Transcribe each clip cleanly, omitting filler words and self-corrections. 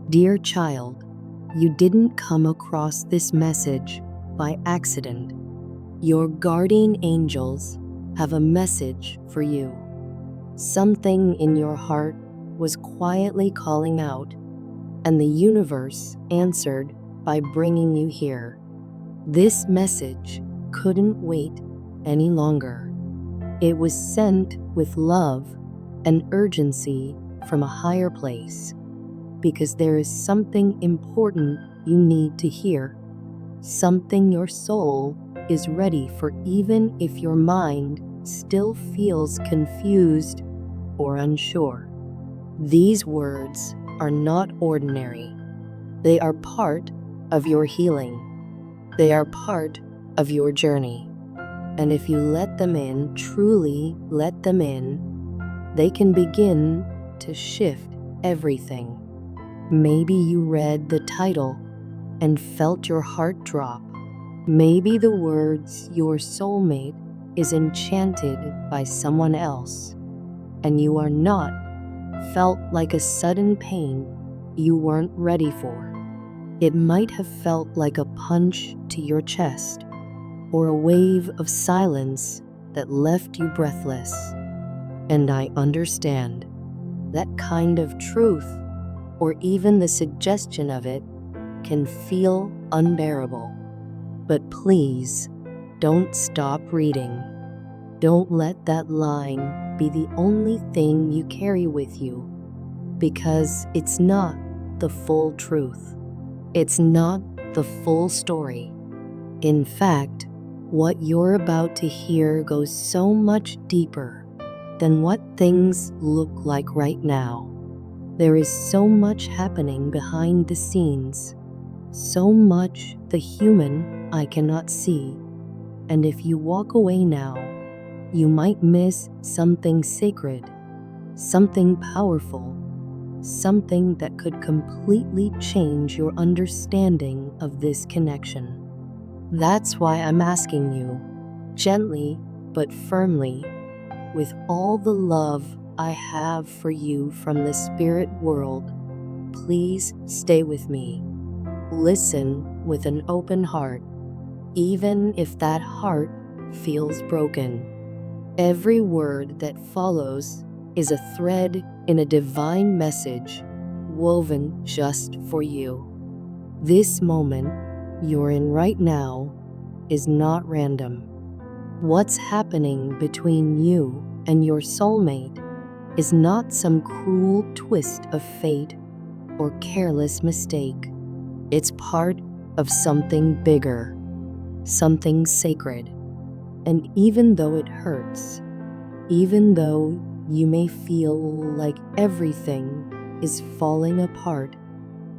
Dear child, you didn't come across this message by accident. Your guardian angels have a message for you. Something in your heart was quietly calling out, and the universe answered by bringing you here. This message couldn't wait any longer. It was sent with love and urgency from a higher place, because there is something important you need to hear, something your soul is ready for, even if your mind still feels confused or unsure. These words are not ordinary. They are part of your healing. They are part of your journey. And if you let them in, truly let them in, they can begin to shift everything. Maybe you read the title and felt your heart drop. Maybe the words "your soulmate is enchanted by someone else," and you are not, felt like a sudden pain you weren't ready for. It might have felt like a punch to your chest, or a wave of silence that left you breathless. And I understand that kind of truth, or even the suggestion of it, can feel unbearable. But please, don't stop reading. Don't let that line be the only thing you carry with you, because it's not the full truth. It's not the full story. In fact, what you're about to hear goes so much deeper than what things look like right now. There is so much happening behind the scenes, so much the human eye cannot see. And if you walk away now, you might miss something sacred, something powerful, something that could completely change your understanding of this connection. That's why I'm asking you, gently but firmly, with all the love I have for you from the spirit world, please stay with me. Listen with an open heart, even if that heart feels broken. Every word that follows is a thread in a divine message woven just for you. This moment you're in right now is not random. What's happening between you and your soulmate is not some cruel twist of fate or careless mistake. It's part of something bigger, something sacred. And even though it hurts, even though you may feel like everything is falling apart,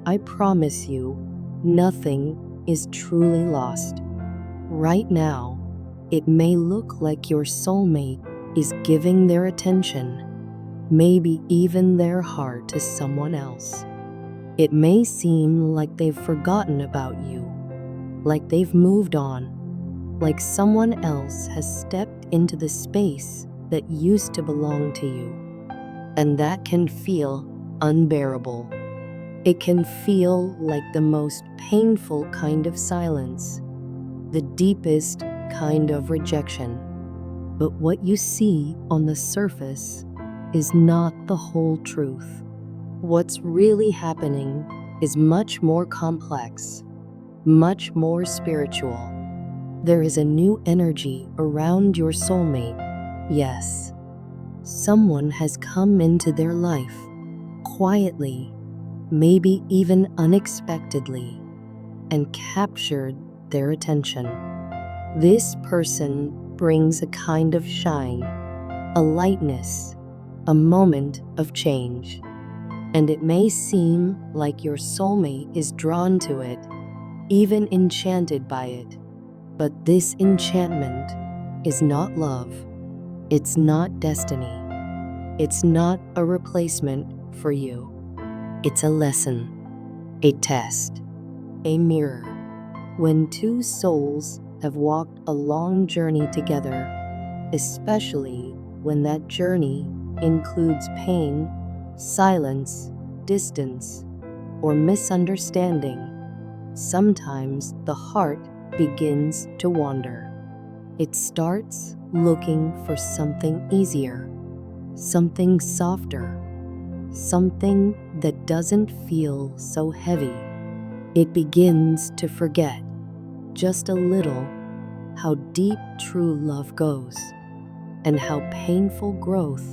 I promise you, nothing is truly lost. Right now, it may look like your soulmate is giving their attention, maybe even their heart, to someone else. It may seem like they've forgotten about you, like they've moved on, like someone else has stepped into the space that used to belong to you. And that can feel unbearable. It can feel like the most painful kind of silence, the deepest kind of rejection. But what you see on the surface is not the whole truth. What's really happening is much more complex, much more spiritual. There is a new energy around your soulmate. Yes, someone has come into their life, quietly, maybe even unexpectedly, and captured their attention. This person brings a kind of shine, a lightness, a moment of change. And it may seem like your soulmate is drawn to it, even enchanted by it. But this enchantment is not love. It's not destiny. It's not a replacement for you. It's a lesson, a test, a mirror. When two souls have walked a long journey together, especially when that journey includes pain, silence, distance, or misunderstanding, sometimes the heart begins to wander. It starts looking for something easier, something softer, something that doesn't feel so heavy. It begins to forget, just a little, how deep true love goes and how painful growth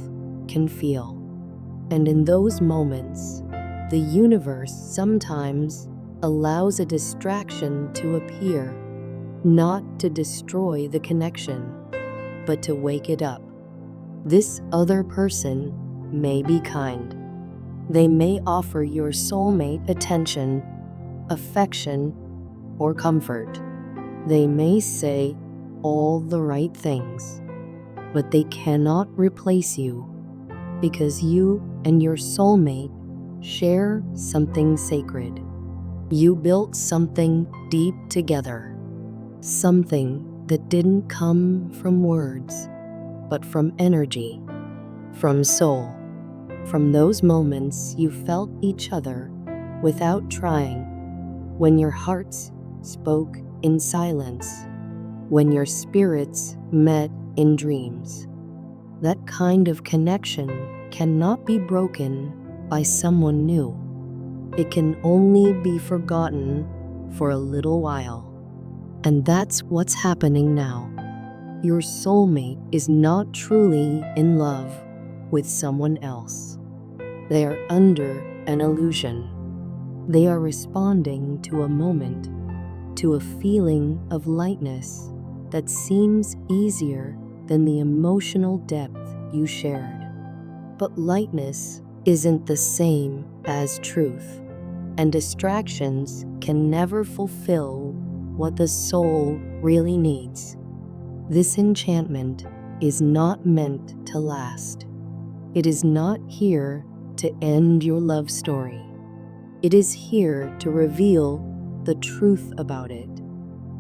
can feel. And in those moments, the universe sometimes allows a distraction to appear, not to destroy the connection, but to wake it up. This other person may be kind. They may offer your soulmate attention, affection, or comfort. They may say all the right things, but they cannot replace you, because you and your soulmate share something sacred. You built something deep together, something that didn't come from words, but from energy, from soul. From those moments you felt each other without trying, when your hearts spoke in silence, when your spirits met in dreams. That kind of connection cannot be broken by someone new. It can only be forgotten for a little while. And that's what's happening now. Your soulmate is not truly in love with someone else. They are under an illusion. They are responding to a moment, to a feeling of lightness that seems easier than the emotional depth you shared. But lightness isn't the same as truth, and distractions can never fulfill what the soul really needs. This enchantment is not meant to last. It is not here to end your love story. It is here to reveal the truth about it.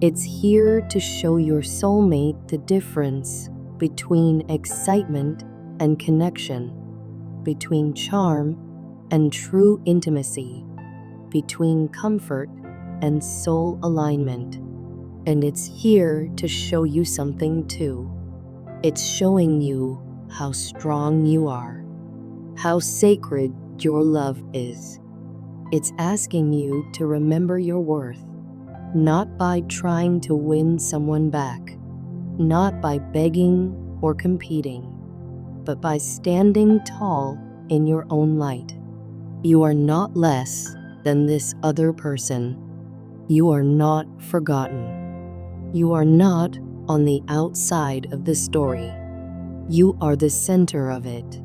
It's here to show your soulmate the difference between excitement and connection, between charm and true intimacy, between comfort and soul alignment. And it's here to show you something too. It's showing you how strong you are, how sacred your love is. It's asking you to remember your worth, not by trying to win someone back, not by begging or competing, but by standing tall in your own light. You are not less than this other person. You are not forgotten. You are not on the outside of the story. You are the center of it.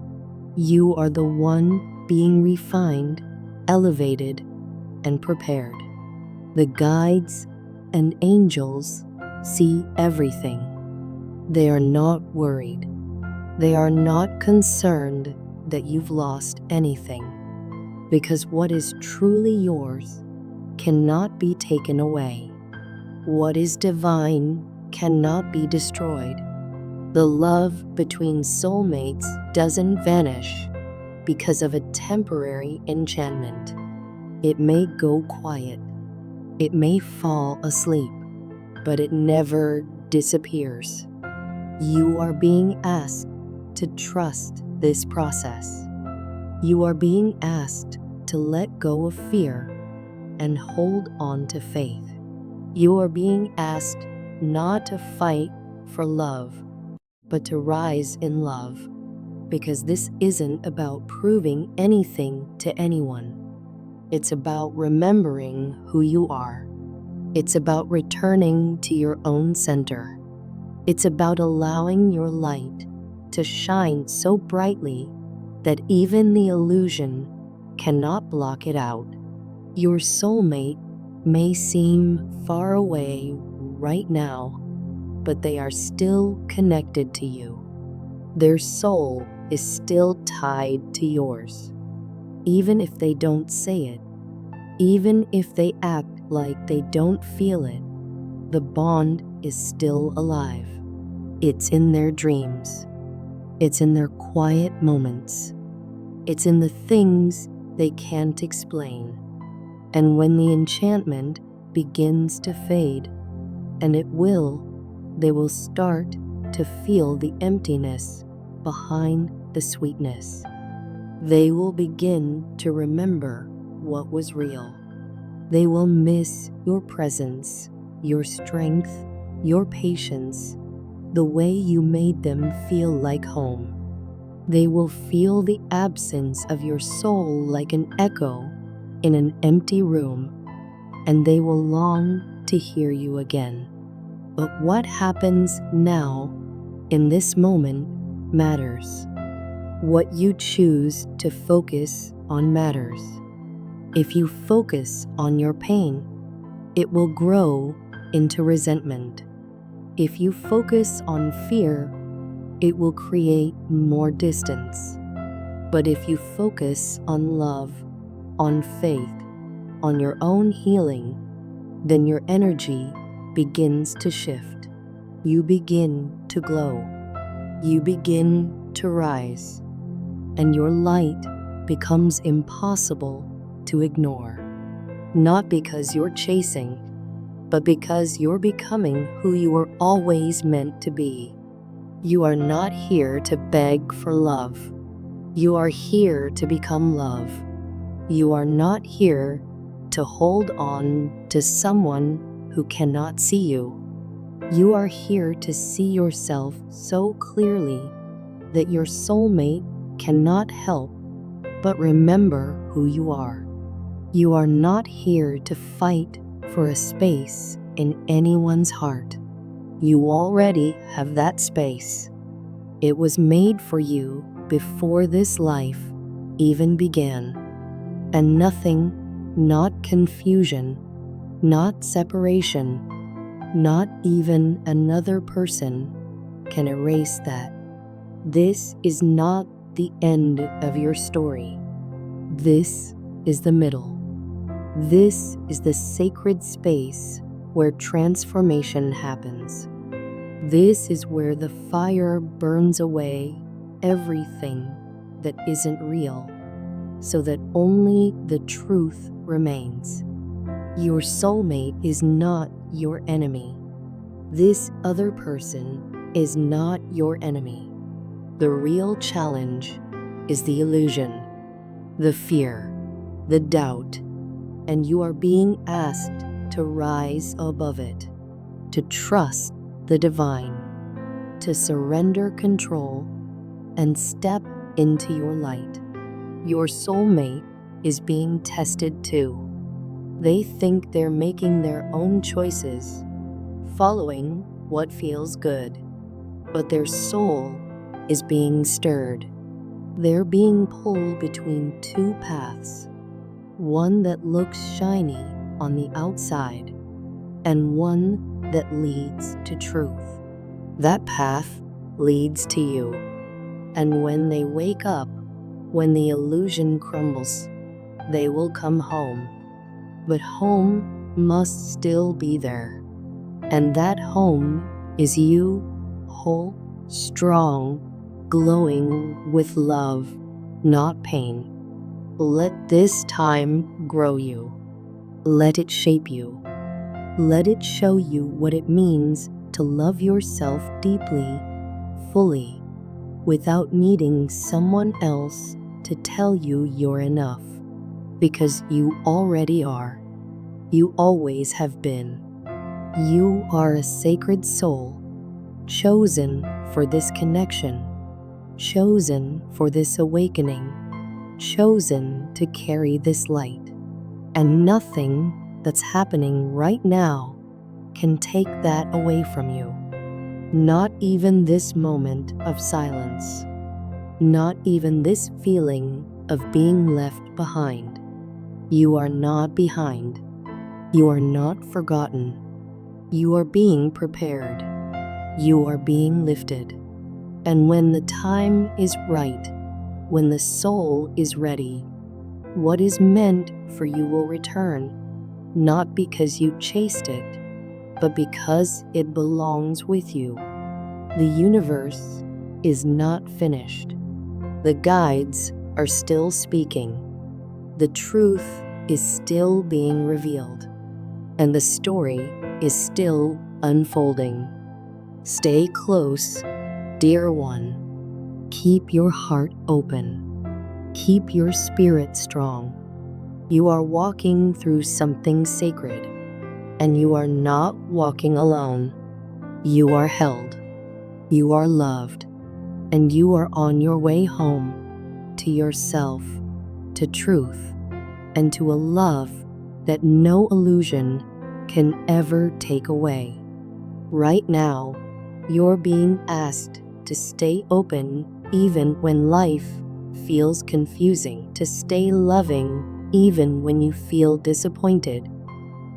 You are the one being refined, elevated, and prepared. The guides and angels see everything. They are not worried. They are not concerned that you've lost anything, because what is truly yours cannot be taken away. What is divine cannot be destroyed. The love between soulmates doesn't vanish because of a temporary enchantment. It may go quiet. It may fall asleep, but it never disappears. You are being asked to trust this process. You are being asked to let go of fear and hold on to faith. You are being asked not to fight for love, but to rise in love, because this isn't about proving anything to anyone. It's about remembering who you are. It's about returning to your own center. It's about allowing your light to shine so brightly that even the illusion cannot block it out. Your soulmate may seem far away right now, but they are still connected to you. Their soul is still tied to yours. Even if they don't say it, even if they act like they don't feel it, the bond is still alive. It's in their dreams. It's in their quiet moments. It's in the things they can't explain. And when the enchantment begins to fade, and they will start to feel the emptiness behind the sweetness. They will begin to remember what was real. They will miss your presence, your strength, your patience, the way you made them feel like home. They will feel the absence of your soul like an echo in an empty room, and they will long to hear you again. But what happens now, in this moment, matters. What you choose to focus on matters. If you focus on your pain, it will grow into resentment. If you focus on fear, it will create more distance. But if you focus on love, on faith, on your own healing, then your energy begins to shift. You begin to glow. You begin to rise. And your light becomes impossible to ignore. Not because you're chasing, but because you're becoming who you were always meant to be. You are not here to beg for love. You are here to become love. You are not here to hold on to someone who cannot see you. You are here to see yourself so clearly that your soulmate cannot help but remember who you are. You are not here to fight for a space in anyone's heart. You already have that space. It was made for you before this life even began. And nothing, not confusion, not separation, not even another person can erase that. This is not the end of your story. This is the middle. This is the sacred space where transformation happens. This is where the fire burns away everything that isn't real, so that only the truth remains. Your soulmate is not your enemy. This other person is not your enemy. The real challenge is the illusion, the fear, the doubt, and you are being asked to rise above it, to trust the divine, to surrender control and step into your light. Your soulmate is being tested too. They think they're making their own choices, following what feels good, but their soul is being stirred. They're being pulled between two paths, one that looks shiny on the outside and one that leads to truth. That path leads to you. And when they wake up, when the illusion crumbles, they will come home. But home must still be there. And that home is you, whole, strong, glowing with love, not pain. Let this time grow you. Let it shape you. Let it show you what it means to love yourself deeply, fully, without needing someone else to tell you you're enough. Because you already are. You always have been. You are a sacred soul, chosen for this connection, chosen for this awakening, chosen to carry this light. And nothing that's happening right now can take that away from you. Not even this moment of silence. Not even this feeling of being left behind. You are not behind. You are not forgotten. You are being prepared. You are being lifted. And when the time is right, when the soul is ready, what is meant for you will return, not because you chased it, but because it belongs with you. The universe is not finished. The guides are still speaking. The truth is still being revealed, and the story is still unfolding. Stay close, dear one. Keep your heart open. Keep your spirit strong. You are walking through something sacred, and you are not walking alone. You are held, you are loved, and you are on your way home to yourself, to truth, and to a love that no illusion can ever take away. Right now, you're being asked to stay open even when life feels confusing, to stay loving even when you feel disappointed,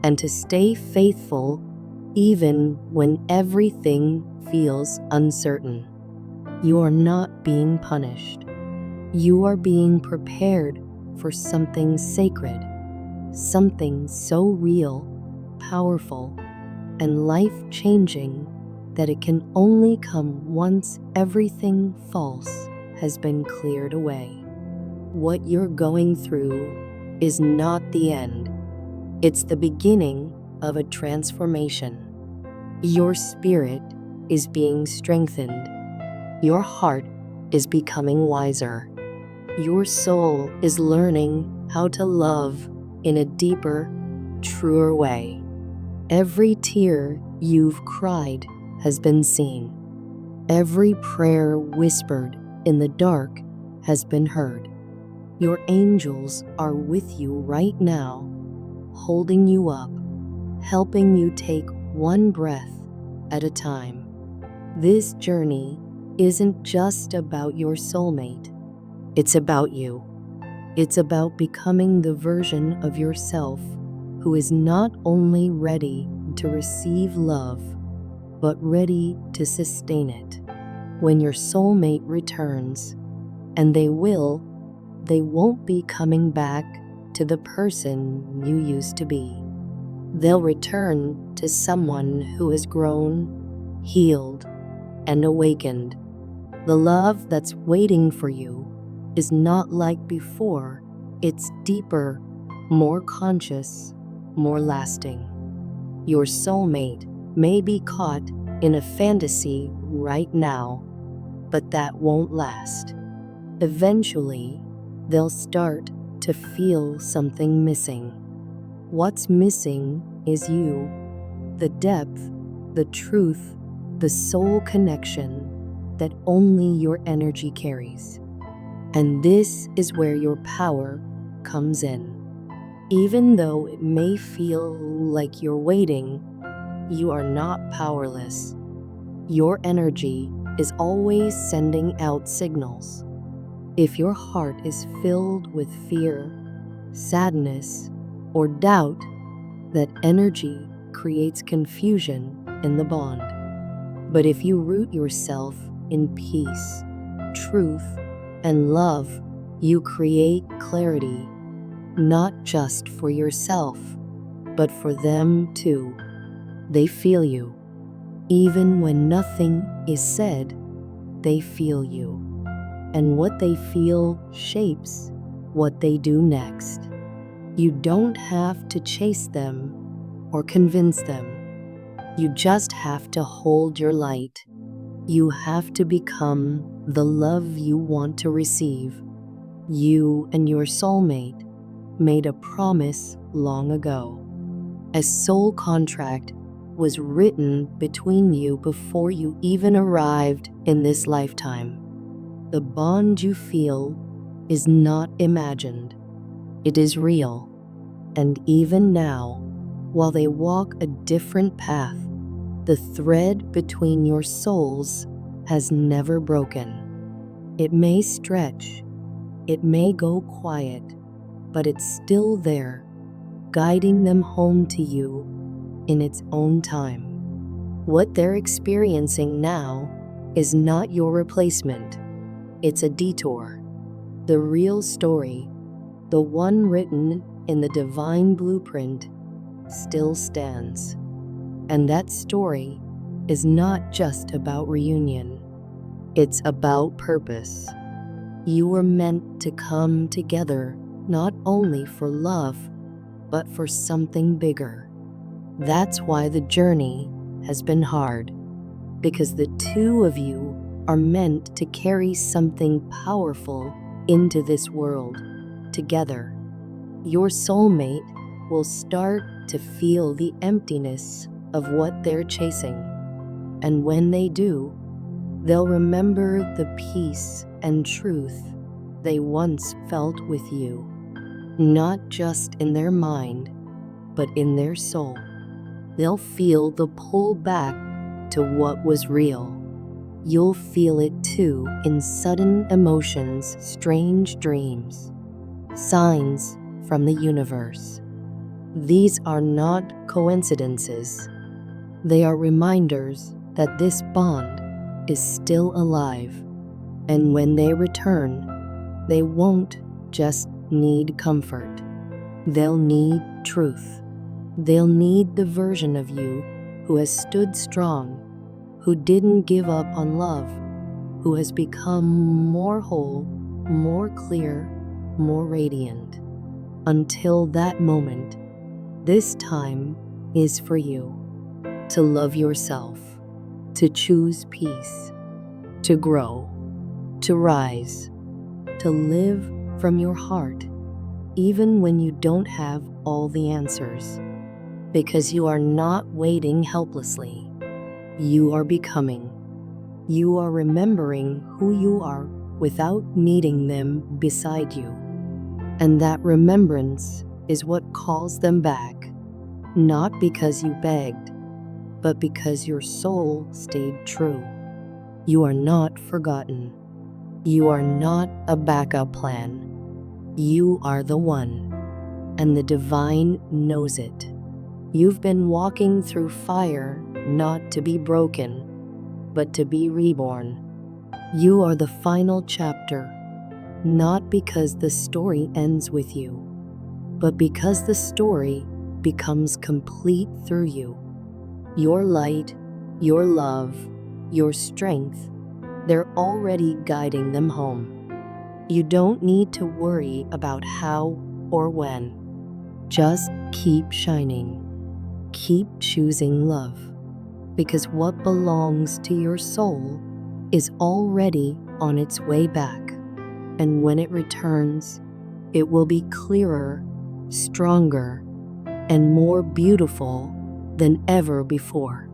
and to stay faithful even when everything feels uncertain. You are not being punished. You are being prepared for something sacred, something so real, powerful, and life-changing that it can only come once everything false has been cleared away. What you're going through is not the end. It's the beginning of a transformation. Your spirit is being strengthened. Your heart is becoming wiser. Your soul is learning how to love in a deeper, truer way. Every tear you've cried has been seen. Every prayer whispered in the dark has been heard. Your angels are with you right now, holding you up, helping you take one breath at a time. This journey isn't just about your soulmate. It's about you. It's about becoming the version of yourself who is not only ready to receive love, but ready to sustain it. When your soulmate returns, and they won't be coming back to the person you used to be. They'll return to someone who has grown, healed, and awakened. The love that's waiting for you is not like before. It's deeper, more conscious, more lasting. Your soulmate may be caught in a fantasy right now, but that won't last. Eventually, they'll start to feel something missing. What's missing is you, the depth, the truth, the soul connection that only your energy carries. And this is where your power comes in. Even though it may feel like you're waiting, you are not powerless. Your energy is always sending out signals. If your heart is filled with fear, sadness, or doubt, that energy creates confusion in the bond. But if you root yourself in peace, truth, and love, you create clarity, not just for yourself, but for them too. They feel you. Even when nothing is said, they feel you. And what they feel shapes what they do next. You don't have to chase them or convince them. You just have to hold your light. You have to become the love you want to receive. You and your soulmate made a promise long ago. A soul contract was written between you before you even arrived in this lifetime. The bond you feel is not imagined. It is real. And even now, while they walk a different path, the thread between your souls has never broken. It may stretch, it may go quiet, but it's still there, guiding them home to you in its own time. What they're experiencing now is not your replacement. It's a detour. The real story, the one written in the divine blueprint, still stands. And that story is not just about reunion. It's about purpose. You were meant to come together not only for love, but for something bigger. That's why the journey has been hard, because the two of you are meant to carry something powerful into this world together. Your soulmate will start to feel the emptiness of what they're chasing. And when they do, they'll remember the peace and truth they once felt with you, not just in their mind, but in their soul. They'll feel the pull back to what was real. You'll feel it too in sudden emotions, strange dreams, signs from the universe. These are not coincidences. They are reminders that this bond is still alive. And when they return, they won't just need comfort. They'll need truth. They'll need the version of you who has stood strong, who didn't give up on love, who has become more whole, more clear, more radiant. Until that moment, this time is for you to love yourself, to choose peace, to grow, to rise, to live from your heart, even when you don't have all the answers. Because you are not waiting helplessly. You are becoming. You are remembering who you are without needing them beside you. And that remembrance is what calls them back, not because you begged, but because your soul stayed true. You are not forgotten. You are not a backup plan. You are the one, and the divine knows it. You've been walking through fire not to be broken, but to be reborn. You are the final chapter, not because the story ends with you, but because the story becomes complete through you. Your light, your love, your strength, they're already guiding them home. You don't need to worry about how or when. Just keep shining. Keep choosing love, because what belongs to your soul is already on its way back. And when it returns, it will be clearer, stronger, and more beautiful than ever before.